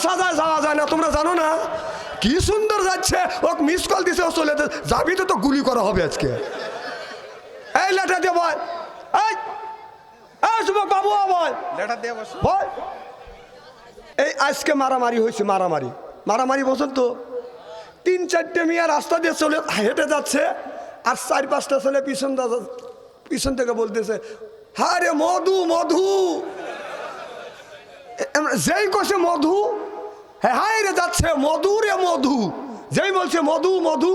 আসা যায় যাওয়া যায় না, তোমরা জানো না? কি সুন্দর যাচ্ছে, ও মিস কল দিছে, ও চলে যাবি তো গুলি করা হবে আজকে। এই লেটার দিয়ে বল, এই যুবক বাবু বল, লেটার দিয়ে বল। এই আজকে মারামারি হয়েছে, মারামারি মারামারি বলছেন তো। 3-4টে মেয়ে রাস্তা দিয়ে চলে হেঁটে যাচ্ছে, আর 4-5টা ছেলে পিছন থেকে বলতেছে, হ্যাঁ রে মধু মধু। যেই কছে মধু, হ্যাঁ হাই রে যাচ্ছে মধু রে মধু। যেই বলছে মধু মধু,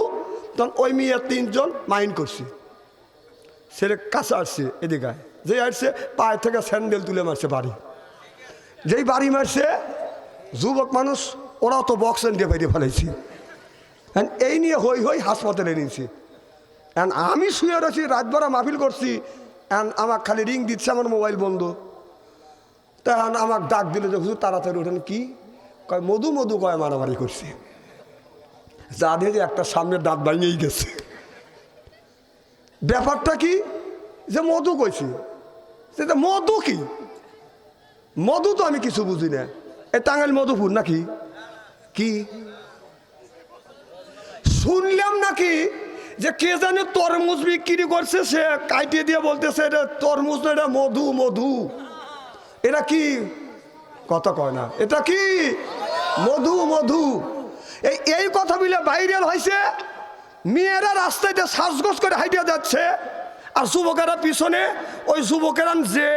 তখন ওই মেয়ে 3জন মাইন্ড করছে। ছেলে কাছে আসছে, এদিকে যে আসছে পায়ে থেকে স্যান্ডেল তুলে মারছে বাড়ি। যেই বাড়ি মারছে, যুবক মানুষ ওরাও তো বক্সেন দিয়ে বাইরে ফেলাইছি। এই নিয়ে হই হই হাসপাতালে নিয়েছি। আমি শুয়ে রয়েছি, রাতভরা মাহফিল করছি, আমার খালি রিং দিচ্ছে, আমার মোবাইল বন্ধ। তখন আমাকে ডাক দিলে যে হুজুর তাড়াতাড়ি ওঠেন। কি কয়? মধু মধু কয় মারামারি করছে। যা দিয়ে যে একটা সামনের দাঁত ভাঙেই গেছে। ব্যাপারটা কি যে মধু কইছি, সেটা মধু কি? মধু তো আমি কিছু বুঝি না। এই টাঙ্গাইল মধুপুর নাকি কি শুনলাম নাকি যে কে জানে তরমুজ বিক্রি করছে, সে কাইটে দিয়ে বলতেছে এটা তরমুজ না, এটা মধু মধু। এটা কি কথা কয় না, এটা কি মধু মধু। এই কথা বলে ভাইরাল হয়েছে। মেয়েরা রাস্তায় সাজগোজ করে হাইটে যাচ্ছে, আর যুবকেরা পিছনে। ওই যুবকেরা যে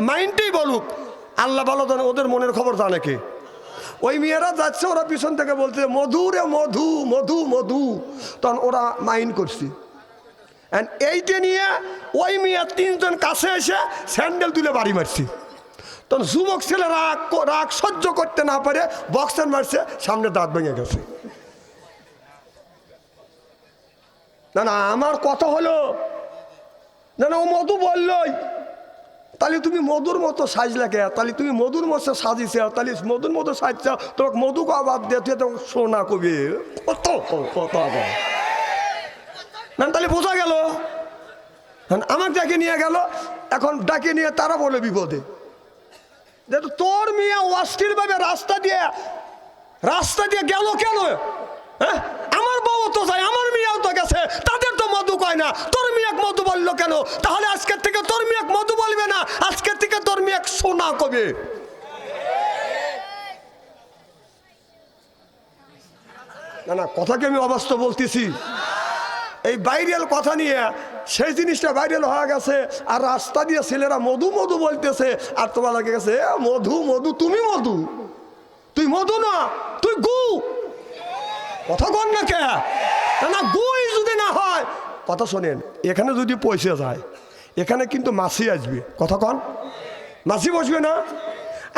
মাইন্ডেই বলুক, আল্লাহ ভালো জানে ওদের মনের খবর জানে কে। ওই মেয়েরা যাচ্ছে, ওরা পিছন থেকে বলছে মধু রে মধু মধু মধু। তখন ওরা মাইন্ড করছি। এইটা নিয়ে ওই মেয়ে 3জন কাছে এসে স্যান্ডেল তুলে বাড়ি মারছি। তখন যুবক ছেলে রাগ সহ্য করতে না পারে বক্সের মারছে, সামনে দাঁত ভেঙে গেছে। না না, আমার কথা হলো না না, ও মধু বললই, তাহলে তুমি মধুর মতো সাজলে কে? তাহলে তুমি মধুর মতো সাজিছে, তাহলে মধুর মতো সাজছ, তোমাকে মধু বাদ দিয়ে তোমাকে সোনা কবি কত কত না, তাহলে বোঝা গেল। আমাকে ডাকে নিয়ে গেল, এখন ডাকে নিয়ে তারা বলে বিপদে, যে তোর মেয়ে অস্থির ভাবে রাস্তা দিয়ে গেল কেন? হ্যাঁ, আমার বউ তো যায়, আমার মেয়েও তো গেছে, তাদের তো মধু কয় না, তোর মেয়ে মধু বললো কেন? তাহলে আজকের থেকে তোর মেয়ে মধু বলবে না, আজকের থেকে তোর মেয়ে সোনা কবে। না না, কথাকে আমি অবাস্তব বলতেছি। এই ভাইরাল কথা নিয়ে সেই জিনিসটা ভাইরাল হয়ে গেছে, আর রাস্তা দিয়ে ছেলেরা মধু মধু বলতেছে, আর তোমার লাগে গেছে মধু মধু। তুমি মধু, তুই মধু না, তুই গু। কথা কন না কে? না গুই যদি না হয়, কথা শোনেন, এখানে যদি পয়সা যায়, এখানে কিন্তু মাছি আসবে। কথা কন, মাছি বসবে না?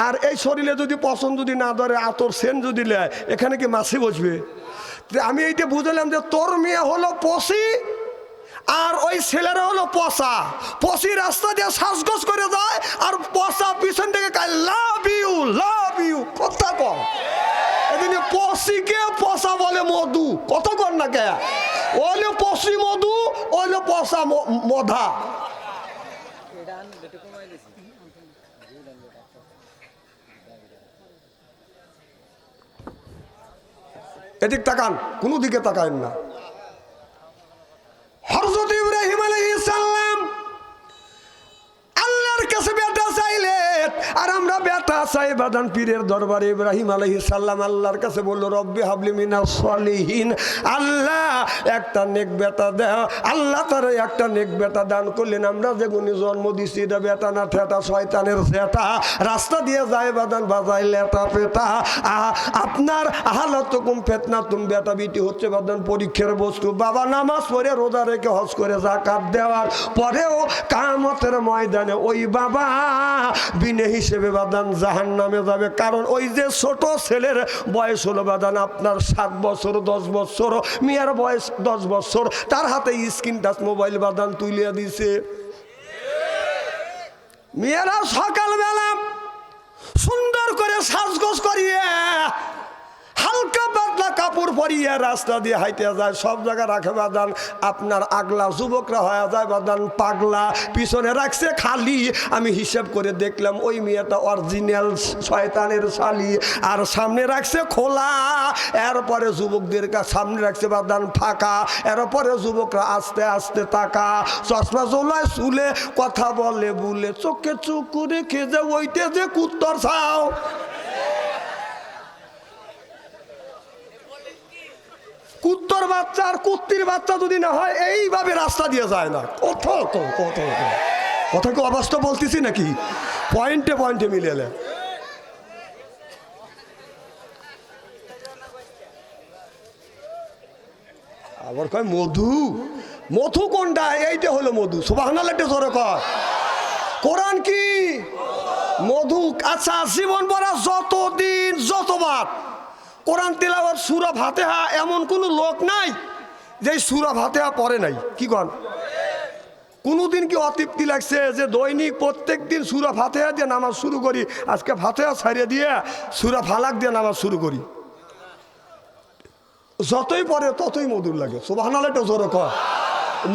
আর এই শরীরে যদি পছন্দ যদি না ধরে, আতর সেন যদি নেয়, এখানে কি মাছি বসবে? আমি এইটা বুঝলাম যে তোর মেয়ে হলো পশি, আর ওই ছেলেরা হলো পচা। পশি রাস্তা দিয়ে শ্বাসগোজ করে যায়, আর পচা পিছন থেকে লাভ ইউ লাভ ইউ। কথা কম, এদিন পশিকে পচা বলে মধু। কথা কর না কে? ওইলে পশি মধু, ওইলে পচা মধা। এদিক তাকান, কোনো দিকে তাকান না। হযরত ইব্রাহিম আলাইহিস সালাম আল্লাহর কাছে বেটা চাইলেন, আর আমরা বেটা চাই বাদান পীরের দরবারে। ইব্রাহিম আলাইহিস সালাম আল্লাহর কাছে বলল, রব্বি হাবলি মিনাস সলিহিন, আল্লাহ একটা নেক বেটা দাও। আল্লাহ তার একটা নেক বেটা দান করলেন। আমরা যেগুনি জন্ম দিছি, এটা বেটা না ঠেটা, শয়তানের সেটা, রাস্তা দিয়ে যায় বাদান বাজাই লেটা পেটা। আপনার হালত কুম ফেতনা, তুমি বেটা বিটি হচ্ছে বাদান পরীক্ষার বস্তু। বাবা নামাজ পড়ে রোজা রেখে হজ করে যাকাত দেওয়ার পরেও কিয়ামতের ময়দানে ওই বাবা বিনে হিসেবে বাদান জাহান্নামে যাবে। কারণ ওই যে ছোট ছেলের বয়স হলো বাদান আপনার 7 বছর 10 বছর, মেয়ের বয়স 10 বছর, তার হাতে স্ক্রিন টাচ মোবাইল বাদান তুলিয়া দিছে। মেয়েরা সকালবেলা সুন্দর করে সাজগোজ করিয়ে হালকা পাতলা কাপড় পরে করিয়া রাস্তা দিয়ে হাইতে যায়, সব জায়গায় রাখে বাদান আপনার আগলা, যুবকরা হয়ে যায় বাদান পাগলা, পিছনে রাখছে খালি। আমি হিসাব করে দেখলাম ওই মেয়েটা অরিজিনাল শয়তানের শালি, আর সামনে রাখছে খোলা। এরপরে যুবকদের সামনে রাখছে বাদান ফাঁকা, এরপরে যুবকরা আস্তে আস্তে তাকা, চশমা জোলায় চুলে কথা বলে বলে চোখে চোখ করে খেজে ওইতে যে কুত্তর ছাও। কুত্তর বাচ্চা আর কুত্তির বাচ্চা যদি না হয় এইভাবে রাস্তা দিয়ে যায় না। কথা কি অবাস্তব বলতেছি নাকি? পয়েন্টে পয়েন্টে মিলে এলে। আবার কয় মধু, মধু কোনটা? এইটা হলো মধু। সুবহানাল্লাহ জোরে কয়। কোরআন কি মধু? আচ্ছা, জীবন ভরা যতদিন যতবার কোরআন তেলাওয়াত সূরা ফাতিহা এমন কোন লোক নাই যে সূরা ফাতিহা পড়ে নাই। কি কন? কোনোদিন কি অতৃপ্তি লাগছে যে দৈনিক প্রত্যেক দিন সূরা ফাতিহা দিয়ে নামাজ শুরু করি, আজকে ফাতিহা ছাড়িয়ে দিয়ে সূরা ফালাক দিয়ে নামাজ শুরু করি? যতই পরে ততই মধুর লাগে। সুবহানাল্লাহ জোরে কয়।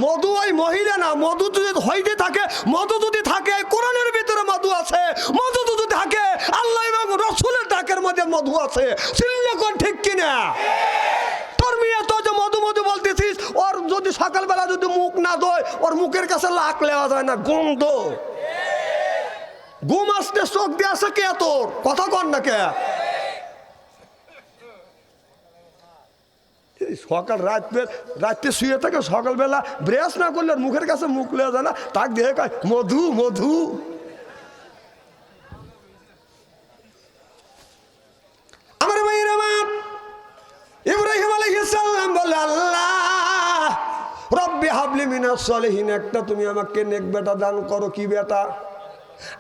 মধু ওই মহিলা না, মধু যদি হইতে থাকে, মধু যদি থাকে কোরআনের ভিতরে মধু আছে, মধু যদি থাকে আল্লাহ এবং রাসূলের ডাকের মধ্যে মধু আছে। চিল্লা কোন ঠিক কিনা? তোর মেয়ে তো যে মধু মধু বলতেছিস, ওর যদি সকালবেলা যদি মুখ না ধোয় ওর মুখের কাছে লাক লেওয়া যায় না, গন্ধ। ঘুম আসতে চোখ দিয়ে আসে কে? তোর কথা কর না কে? সকাল রাত্রে শুয়ে থাকে, সকালবেলা ব্রাশ না করলে মুখের কাছে মুখ লেওয়া যায় না, তাক দিয়ে কয় মধু মধু। আমার ভাইয়ের আমার ইব্রাহিম আলাইহিস সালাম বলে, আল্লাহ রব্বি হাবলি মিনাস সলিহিন, একটা তুমি আমাকে নেক বেটা দান করো। কি বেটা?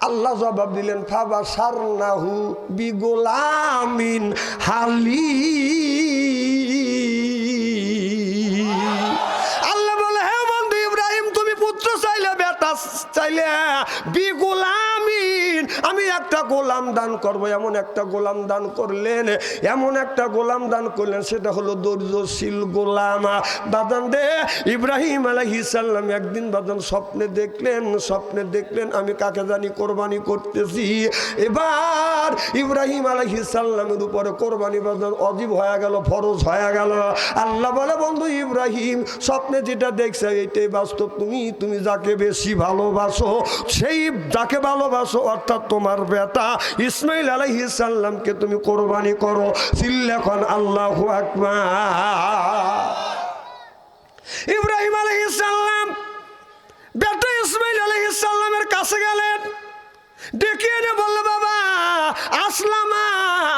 আল্লাহ জবাব দিলেন ফাবাশারনাহু বিগুলামিন হালিম। আল্লাহ বলে, হে বন্ধু ইব্রাহিম, তুমি পুত্র চাইলে, বেটা চাইলে, বিগুলামিন, আমি একটা গোলাম দান করব। এমন একটা গোলাম দান করলেন, এমন একটা গোলাম দান করলেন, সেটা হলো ধৈর্যশীল গোলাম। বাদান দে ইব্রাহিম আলাইহিস সালাম একদিন বাদান স্বপ্নে দেখলেন আমি কাকে জানি কোরবানি করতেছি। এবার ইব্রাহিম আলাইহিস সালামের উপরে কোরবানি বাদান অজীব হয়ে গেল, ফরজ হয়ে গেল। আল্লাহ বলে, বন্ধু ইব্রাহিম, স্বপ্নে যেটা দেখছে এইটাই বাস্তব। তুমি যাকে বেশি ভালোবাসো, সেই যাকে ভালোবাসো অর্থাৎ তোমার বেটা ইসমাইল আলাইহিস সালামকে তুমি কোরবানি করো। চিল্লাখন আল্লাহু আকবার। ইব্রাহিম আলাইহিস সালাম বেটা ইসমাইল আলাইহিস সালামের কাছে গেলেন, ডেকে এনে বলল, বাবা আসলামা,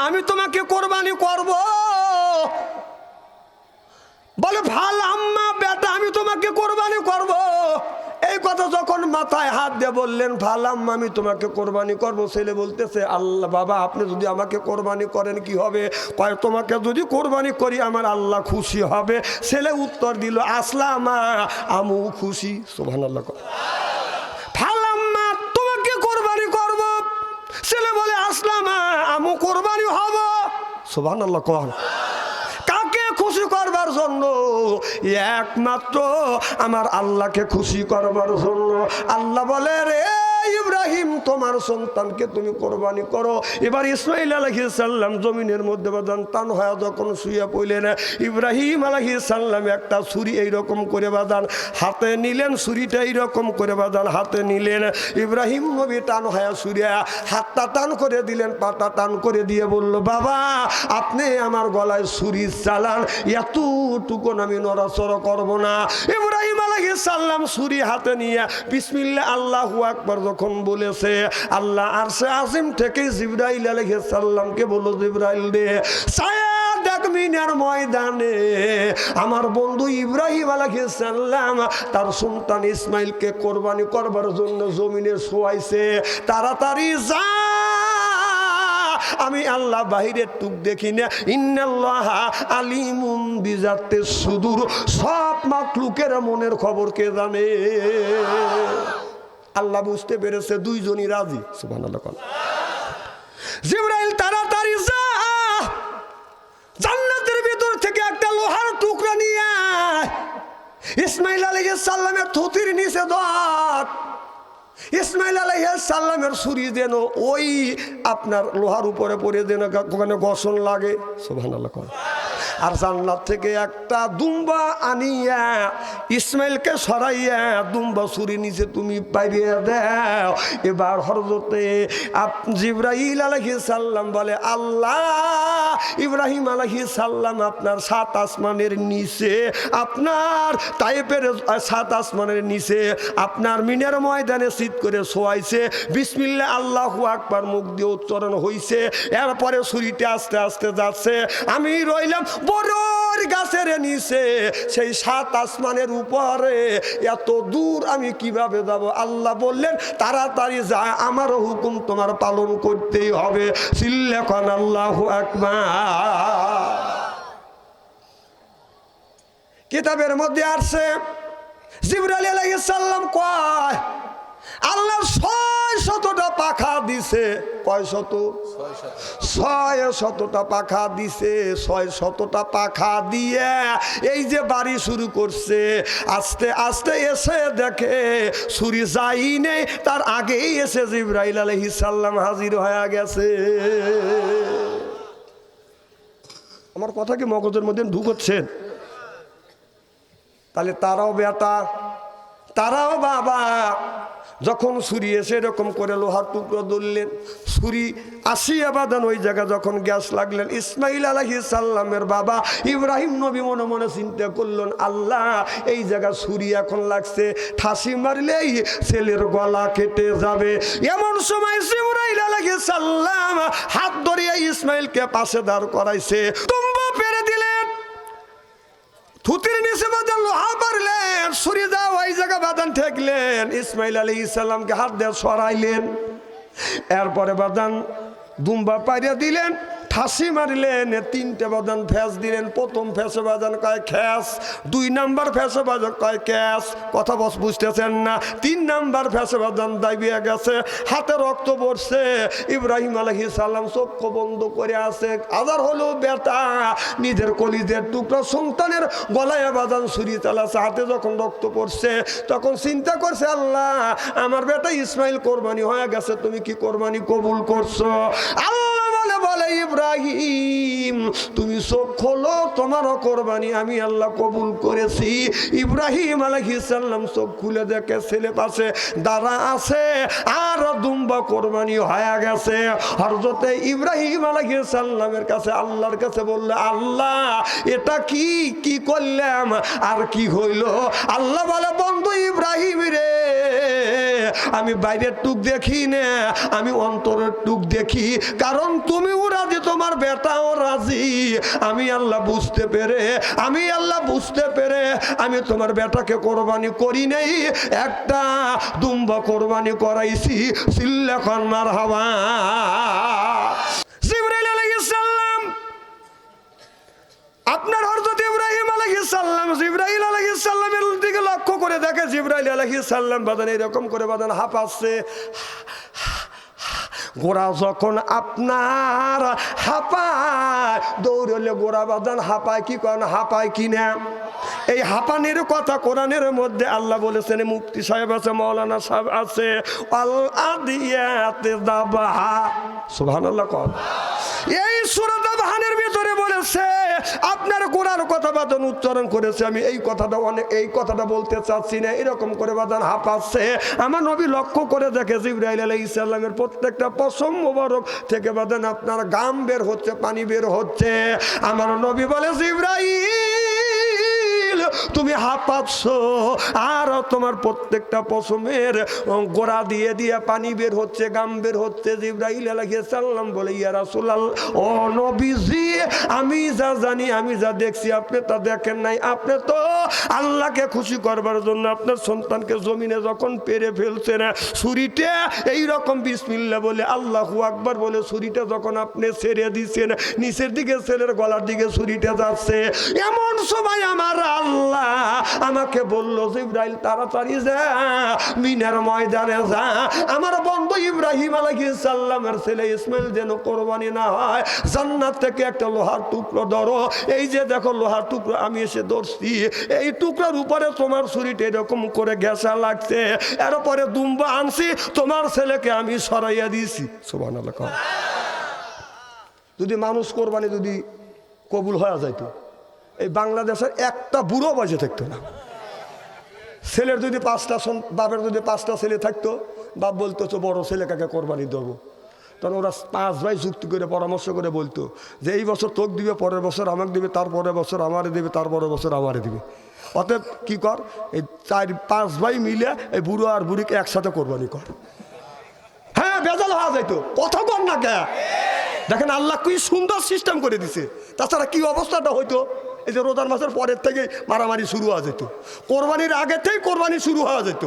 আমি তোমাকে কোরবানি করব। বলে, ভালো আম্মা, বেটা আমি তোমাকে কোরবানি করব। এই কথা যখন মাথায় হাত দিয়ে বললেন, ভালাম আমি তোমাকে কোরবানি করব, ছেলে বলতেছে, আল্লাহ বাবা আপনি যদি আমাকে কোরবানি করেন কি হবে? কয়, তোমাকে যদি কোরবানি করি আমার আল্লাহ খুশি হবে। ছেলে উত্তর দিল, আসলামা, আমু খুশি। সুবহানাল্লাহ। ভালাম্মা, তোমাকে কোরবানি করব। ছেলে বলে, আসলামা, আমু কোরবানি হব। সুবহানাল্লাহ। কোন কাকে খুশি করবার জন্য? একমাত্র আমার আল্লাহকে খুশি করবার জন্য। আল্লাহ বলে, রে ইব্রাহিম, তোমার সন্তানকে তুমি কোরবানি করো। এবার ইসমাইল আলাইহিস সালাম জমিনের মধ্যে বাদান টান হয়ে যখন শুয়ে পড়লেন, ইব্রাহিম আলাইহিস সালাম একটা ছুরি এইরকম করে বাদান হাতে নিলেন, ছুরিটা এইরকম করে বাদান হাতে নিলেন। ইব্রাহিম নবী টান হয়ে ছুরিয়া হাতটা টান করে দিলেন, পাটা টান করে দিয়ে বলল, বাবা আপনি আমার গলায় ছুরি চালান, এতটুকু আমি নড়াচড়া করব না। ইব্রাহিম আলাইহিস সালাম ছুরি হাতে নিয়ে বিসমিল্লাহ আল্লাহু আকবার যখন বলেছে, আল্লাহ আরশে আজিম থেকে জিবরাইল আলাইহিস সালামকে বলল, জিবরাইল রে, সায়াদাক মিনার ময়দানে আমার বন্ধু ইব্রাহিম আলাইহিস সালাম তার সন্তান ইসমাইলকে কোরবানি করবার জন্য জমিনে শোয়াইছে, তাড়াতাড়ি যা, আমি আল্লাহ বাহিরের টুক দেখি না। ইন্নাল্লাহা আলিমুম বিজাতিস সুদূর, সব মাখলুকের মনের খবর কে জানে? আল্লাহ বুঝতে পেরেছে, দুইজনই রাজি। সুবহানাল্লাহ। জিবরাইল তাড়াতাড়ি যা, জান্নাতের ভিতর থেকে একটা ইসমাইল আলাইহিস সালামের থুতির নিচে দাঁত। ইসমাইল আলাইহিস সালামের ছুরি যেন ওই আপনার লোহার উপরে পড়ে যেন ওখানে ঘর্ষণ লাগে। সুবহানাল্লাহ। আর জান্নাত থেকে একটা দুম্বা আনিয়া ইসমাইলকে সরাইয়া দুম্বা ছুরি নিচে তুমি পাইয়ে দাও। এবার হযরতে জিবরাইল আলাইহিস সালাম বলে, আল্লাহ, ইব্রাহিম আলাইহিস সালাম আপনার 7 আসমানের নিচে, আপনার তায়েফের 7 আসমানের নিচে আপনার মিনের ময়দানে চিৎ করে শোয়াইছে, বিসমিল্লাহ আল্লাহু আকবার মুখ দিয়ে উচ্চারণ হইছে। এরপরে ছুরিটা আস্তে আস্তে যাচ্ছে। আমি রইলাম বড়র গাছের নিচে, সেই 7 আসমানের উপরে। এত দূর আমি কিভাবে যাব? আল্লাহ বললেন, তাড়াতাড়ি যা, আমারও হুকুম তোমার পালন করতেই হবে। সিল্লাকান আল্লাহু আকবার। কিতাবের মধ্যে আসছে জিবরাইল আলাইহিস সালাম কয়, আল্লাহ 600টা পাখা দিছে। কয় শত? 600টা পাখা দিছে। 600টা পাখা দিয়ে এই যে বাড়ি শুরু করছে, আস্তে আস্তে এসে দেখে ছুরি যাই নেই, তার আগেই এসে জিবরাইল আলাইহিস সালাম হাজির হয়ে গেছে। আমার কথা কি মগজের মধ্যে ঢুকছেন? তাহলে তারাও বেটা, তারাও বাবা, যখন ছুরি এসে এরকম করে লোহার টুকরো ধরলেন, ছুরি আসিয়া বাঁধান ওই জায়গা যখন গ্যাস লাগলেন, ইসমাইল আলাইহিস সালামের বাবা ইব্রাহিম নবী মনে মনে চিন্তা করলেন, আল্লাহ, এই জায়গা ছুরি এখন লাগছে, ঠাসি মারলেই ছেলের গলা কেটে যাবে। এমন সময় জিবরাইল আলাইহিস সালাম হাত ধরিয়া ইসমাইলকে পাশে দাঁড় করাইছে, তুম্বা পেরে দিলেন, থুতির নিচে বাঁধান লোহা পারলেন, ছুরি যাও ওই জায়গা বাঁধান ঠেকলেন, ইসমাইল আলাইহিস সালামকে হাত দিয়ে সরাইলেন। এরপরে বাঁধান দুম্বা পাইয়া দিলেন, ঠাসি মারিলেন, 3টে বাঁধান ফ্যাস দিলেন। প্রথম ফ্যাসে বাঁধান কয় খ্যাস, 2 নাম্বার ফ্যাসে বাঁধান কয় ক্যাস। কথা বুঝতেছেন না? 3 নাম্বার ফ্যাসে বাঁধান দাবিয়ে গেছে, হাতে রক্ত পড়ছে। ইব্রাহিম আলাইহিস সালাম চোখ বন্ধ করে আছে। আজার হলো বেটা, নিজের কলিজের টুকরা সন্তানের গলায় বাঁধান ছুরি চালাচ্ছে, হাতে যখন রক্ত পড়ছে তখন চিন্তা করছে, আল্লাহ, আমার বেটা ইসমাইল কোরবানি হয়ে গেছে, তুমি কি কোরবানি কবুল করছো? আল্লাহ বলে, ইব্রাহিম, তুমি চোখ খোলো, তোমারও কোরবানি আমি আল্লাহ কবুল করেছি। ইব্রাহিম আলাইহিস সালাম চোখ খুলে দেখে ছেলে পাশে দাঁড়া আছে, আর দুম্বা কোরবানি হয়ে গেছে। হযরতে ইব্রাহিম আলাইহিস সালামের কাছে আল্লাহর কাছে বললে, আল্লাহ, এটা কি করলাম, আর কি হইল? আল্লাহ বলে, বন্ধু ইব্রাহিম রে, আমি বাইরের টুক দেখি না, আমি অন্তরের টুক দেখি। কারণ তুমিও রাজি, তোমার বেটাও রাজি। আমি আল্লাহ বুঝতে পেরে আমি তোমার বেটাকে কোরবানি করি নাই, একটা দুম্বা কোরবানি করাইছি। সিল্লাকান মারহাবা। জিবরাইল আলাইহিস সালাম আপনার হযরত ইব্রাহিম আলাইহিস সালাম জিবরাইল আলাইহিস সালামের দিকে লক্ষ্য করে দেখে জিবরাইল আলাইহিস সালাম বাদান এরকম করে বাদান হাঁপাচ্ছে। গোড়া যখন আপনার হাঁপায়, দৌড়লে গোড়া বাদান হাঁপায় কি কারণ হাঁপায় কিনা? এই হাঁপানির কথা কোরআনের মধ্যে আল্লাহ বলেছেন, মুফতি সাহেব আছে, মাওলানা সাহেব আছে, আল আদিয়াতে দাবাহা। সুবহানাল্লাহ। এই সূরা দাবাহানের ভিতরে বলেছে আপনার গোড়ার কথা বাদান উচ্চারণ করেছে। আমি এই কথাটা বলতে চাচ্ছি না, এরকম করে বাদান হাঁপাচ্ছে। আমার নবী লক্ষ্য করে দেখে জিবরাইল আলাইহিস সালামের প্রত্যেকটা পশম মোবারক থেকে বাদান আপনার গাম বের হচ্ছে, পানি বের হচ্ছে। আমার নবী বলে, জিবরাইল, তুমি হাঁপাচ্ছ, আর তোমার প্রত্যেকটা পশমের গোড়া দিয়ে দিয়ে পানি বের হচ্ছে, গাম বের হচ্ছে। জিবরাইল আলাইহিস সালাম বলে, ইয়া রাসূলুল্লাহ, ও নবীজি, আমি যা জানি, আমি যা দেখছি, আপনি তা দেখেন নাই। আপনি তো আল্লাহকে খুশি করবার জন্য আপনার সন্তানকে জমিনে যখন পেরে ফেলছেন, ছুরিটা এইরকম বিসমিল্লাহ বলে, আল্লাহু আকবার বলে ছুরিটা যখন আপনি ছেড়ে দিচ্ছেন, নিচের দিকে ছেলের গলার দিকে ছুরিটা যাচ্ছে। এমন সময় আমার আল্লাহ আল্লাহ আমাকে বললো জিবরাইল তাড়াতাড়ি যা মিনার ময়দানে যা, আমার বন্ধু ইব্রাহিম আলাইহিস সালামের ছেলে ইসমাইল যেন কোরবানি না হয়, জান্নাত থেকে একটা লোহার টুকরো ধরো। এই যে দেখো লোহার টুকরো আমি এসে ধরছি, এই টুকরার উপরে তোমার ছুরিটা এরকম করে ঘেঁষা লাগছে, এরপরে দুম্বা আনছি, তোমার ছেলেকে আমি সরাইয়া দিয়েছি। সুবহানাল্লাহ। যদি মানুষ কোরবানি যদি কবুল হয়ে যাইতো, এই বাংলাদেশের একটা বুড়ো বয়সে থাকতো না। ছেলের যদি বাপের যদি 5টা ছেলে থাকতো, বাপ বলতো তো বড় ছেলেকে কোরবানি দেবো, তখন ওরা 5 ভাই যুক্তি করে পরামর্শ করে বলতো যে এই বছর তোকে দিবে, পরের বছর আমাকে দিবে, তারপরের বছর আমারে দিবে, তারপরের বছর আমারে দিবে। অতএব কি কর, এই 4-5 ভাই মিলে এই বুড়ো আর বুড়িকে একসাথে কোরবানি কর। হ্যাঁ, বেজাল হওয়া যাইতো, কথা কর না কে। দেখেন আল্লাহ কি সুন্দর সিস্টেম করে দিছে। তাছাড়া কি অবস্থাটা হইতো, এই যে রোজার মাসের পরের থেকে মারামারি শুরু হওয়া যেত, কোরবানির আগে থেকে কোরবানি শুরু হওয়া যেত।